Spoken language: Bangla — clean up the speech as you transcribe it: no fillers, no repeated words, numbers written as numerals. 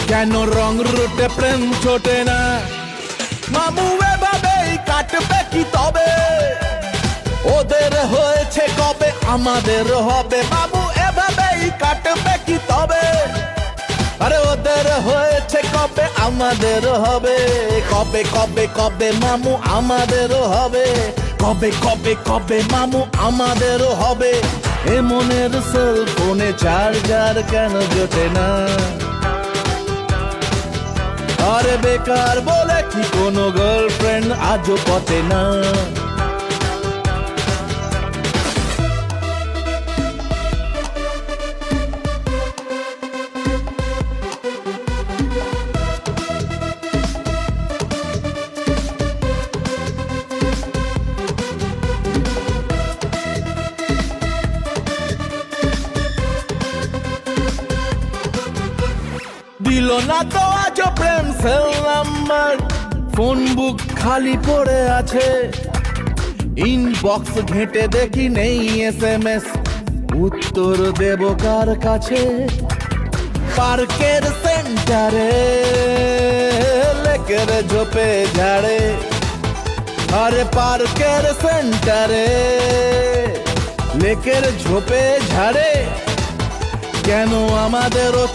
কেন রং রুটে প্রেম ছোটে না? মামু এভাবেই কাটবে কি তবে? ওদের হয়েছে কবে, আমাদের হবে। মামু এভাবেই কাটবে কি তবে? আরে ওদের হয়েছে কবে, আমাদের হবে। কবে কবে কবে মামু আমাদেরও হবে। কবে কবে কবে মামু আমাদেরও হবে। এ মনের সেল ফোনে চার্জার কেন জোটে না? আরে বেকার বলে কি কোনো গার্লফ্রেন্ড আজও পটে না? দিল না তো আজও প্রেম সেল নাম্বার, ফোন বুক খালি পড়ে আছে। ইনবক্স ঘেঁটে দেখি নেই SMS, উত্তর দেব কার কাছে? পার্কের সেন্টারে লেকের ঝোপে ঝাড়ে। আরে পার্কের সেন্টারে লেকের ঝোপে ঝাড়ে। কেন আমাদেরও